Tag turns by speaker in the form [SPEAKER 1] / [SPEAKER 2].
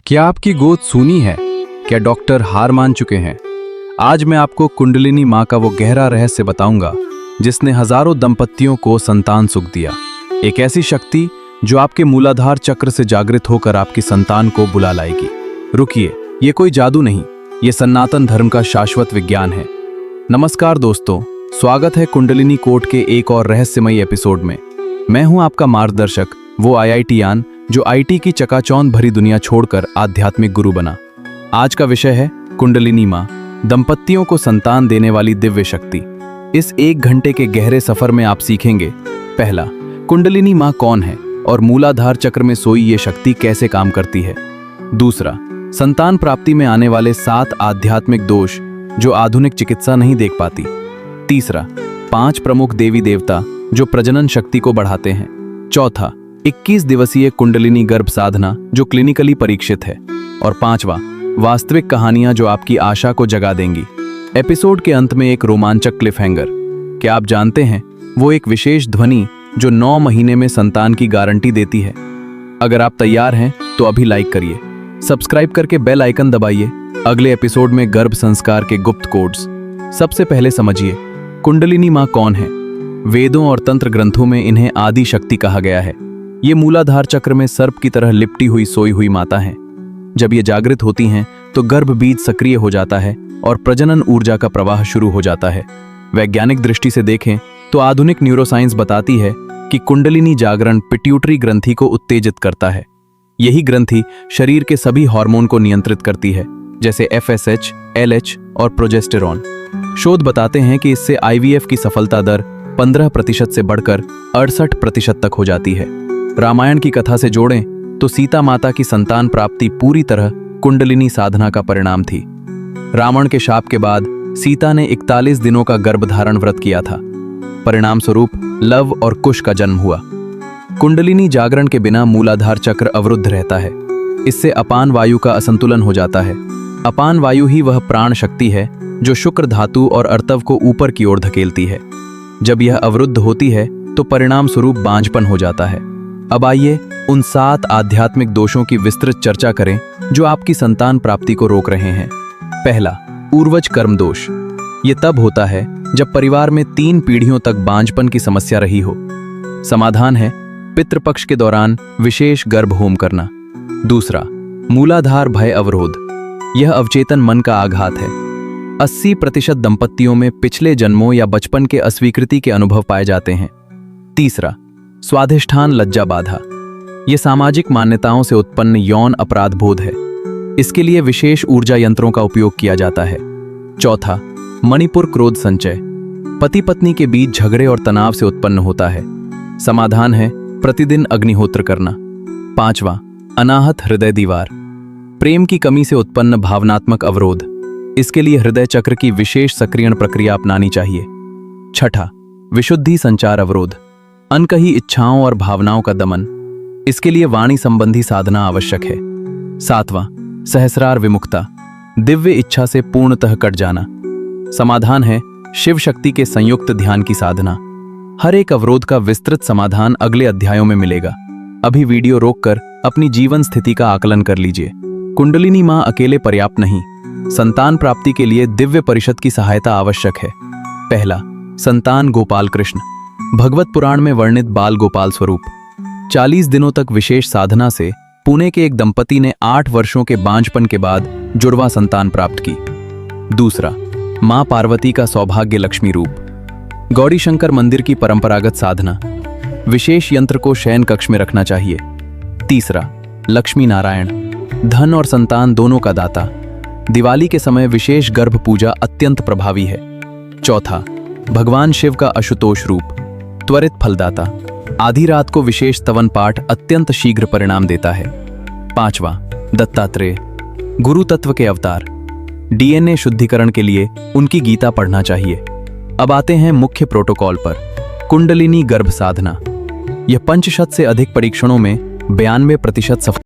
[SPEAKER 1] क्या आपकी गोद सूनी है? क्या डॉक्टर हार मान चुके हैं? आज मैं आपको कुंडलिनी माँ का वो गहरा रहस्य बताऊंगा जिसने हजारों दंपतियों को संतान सुख दिया। एक ऐसी शक्ति जो आपके मूलाधार चक्र से जागृत होकर आपकी संतान को बुला लाएगी। रुकिए, ये कोई जादू नहीं, ये सनातन धर्म का शाश्वत विज्ञान है। नमस्कार दोस्तों, स्वागत है कुंडलिनी कोट के एक और रहस्यमयी एपिसोड में। मैं हूं आपका मार्गदर्शक, वो आईआईटीयान जो आईटी की चकाचौंध भरी दुनिया छोड़कर आध्यात्मिक गुरु बना। आज का विषय है कुंडलिनी माँ, दंपतियों को संतान देने वाली दिव्य शक्ति। इस 1 घंटे के गहरे सफर में आप सीखेंगे, पहला, कुंडलिनी माँ कौन है और मूलाधार चक्र में सोई ये शक्ति कैसे काम करती है। दूसरा, संतान प्राप्ति में आने वाले 7 आध्यात्मिक दोष जो आधुनिक चिकित्सा नहीं देख पाती। तीसरा, 5 प्रमुख देवी देवता जो प्रजनन शक्ति को बढ़ाते हैं। चौथा, 21 दिवसीय कुंडलिनी गर्भ साधना जो क्लिनिकली परीक्षित है। और 5वां, वास्तविक कहानियां जो आपकी आशा को जगा देंगी। एपिसोड के अंत में एक रोमांचक क्लिफहैंगर। क्या आप जानते हैं, वो एक विशेष ध्वनि जो 9 महीने में संतान की गारंटी देती है। अगर आप तैयार हैं तो अभी लाइक करिए, सब्सक्राइब करके बेल आइकन दबाइए। अगले एपिसोड में गर्भ संस्कार के गुप्त कोड्स। सबसे पहले समझिए, कुंडलिनी माँ कौन है। वेदों और तंत्र ग्रंथों में इन्हें आदि शक्ति कहा गया है। ये मूलाधार चक्र में सर्प की तरह लिपटी हुई सोई हुई माता हैं। जब ये जागृत होती हैं तो गर्भ बीज सक्रिय हो जाता है और प्रजनन ऊर्जा का प्रवाह शुरू हो जाता है। वैज्ञानिक दृष्टि से देखें तो आधुनिक न्यूरोसाइंस बताती है कि कुंडलिनी जागरण पिट्यूटरी ग्रंथि को उत्तेजित करता है। यही ग्रंथि शरीर के सभी हार्मोन को नियंत्रित करती है, जैसे FSH, LH और प्रोजेस्टेरॉन। शोध बताते हैं कि इससे IVF की सफलता दर 15% से बढ़कर 68% तक हो जाती है। रामायण की कथा से जोड़ें तो सीता माता की संतान प्राप्ति पूरी तरह कुंडलिनी साधना का परिणाम थी। रावण के शाप के बाद सीता ने 41 दिनों का गर्भधारण व्रत किया था। परिणाम स्वरूप लव और कुश का जन्म हुआ। कुंडलिनी जागरण के बिना मूलाधार चक्र अवरुद्ध रहता है। इससे अपान वायु का असंतुलन हो जाता है। अपान वायु ही वह प्राण शक्ति है जो शुक्र धातु और अर्तव को ऊपर की ओर धकेलती है। जब यह अवरुद्ध होती है तो परिणाम स्वरूप बांझपन हो जाता है। अब आइए उन 7 आध्यात्मिक दोषों की विस्तृत चर्चा करें जो आपकी संतान प्राप्ति को रोक रहे हैं। पहला, पूर्वज कर्म दोष। ये तब होता है जब परिवार में 3 पीढ़ियों तक बांझपन की समस्या रही हो। समाधान है पितृपक्ष के दौरान विशेष गर्भ होम करना। दूसरा, मूलाधार भय अवरोध। यह अवचेतन मन का आघात है। 80% दंपतियों में पिछले जन्मों या बचपन के अस्वीकृति के अनुभव पाए जाते हैं। तीसरा, स्वाधिष्ठान लज्जा बाधा। यह सामाजिक मान्यताओं से उत्पन्न यौन अपराध बोध है। इसके लिए विशेष ऊर्जा यंत्रों का उपयोग किया जाता है। चौथा, मणिपुर क्रोध संचय। पति पत्नी के बीच झगड़े और तनाव से उत्पन्न होता है। समाधान है प्रतिदिन अग्निहोत्र करना। 5वां, अनाहत हृदय दीवार। प्रेम की कमी से उत्पन्न भावनात्मक अवरोध। इसके लिए हृदय चक्र की विशेष सक्रियण प्रक्रिया अपनानी चाहिए। छठा, विशुद्धि संचार अवरोध। अनकही इच्छाओं और भावनाओं का दमन। इसके लिए वाणी संबंधी साधना आवश्यक है। 7वां, सहस्रार विमुक्ता। दिव्य इच्छा से पूर्णतः कट जाना। समाधान है शिव शक्ति के संयुक्त ध्यान की साधना। हर एक अवरोध का विस्तृत समाधान अगले अध्यायों में मिलेगा। अभी वीडियो रोककर अपनी जीवन स्थिति का आकलन कर लीजिए। कुंडलिनी माँ अकेले पर्याप्त नहीं, संतान प्राप्ति के लिए दिव्य परिषद की सहायता आवश्यक है। पहला, संतान गोपाल कृष्ण। भगवत पुराण में वर्णित बाल गोपाल स्वरूप। 40 दिनों तक विशेष साधना से पुणे के एक दंपति ने 8 वर्षों के बांझपन के बाद जुड़वा संतान प्राप्त की। दूसरा, मां पार्वती का सौभाग्य लक्ष्मी रूप। गौरी शंकर मंदिर की परंपरागत साधना। विशेष यंत्र को शयन कक्ष में रखना चाहिए। तीसरा, लक्ष्मी नारायण। धन और संतान दोनों का दाता। दिवाली के समय विशेष गर्भ पूजा अत्यंत प्रभावी है। चौथा, भगवान शिव का आशुतोष रूप। त्वरित फलदाता। आधी रात को विशेष स्तवन पाठ अत्यंत शीघ्र परिणाम देता है। 5वां, दत्तात्रेय। गुरु तत्व के अवतार। DNA शुद्धिकरण के लिए उनकी गीता पढ़ना चाहिए। अब आते हैं मुख्य प्रोटोकॉल पर। कुंडलिनी गर्भ साधना। यह 500 से अधिक परीक्षणों में 92% सफल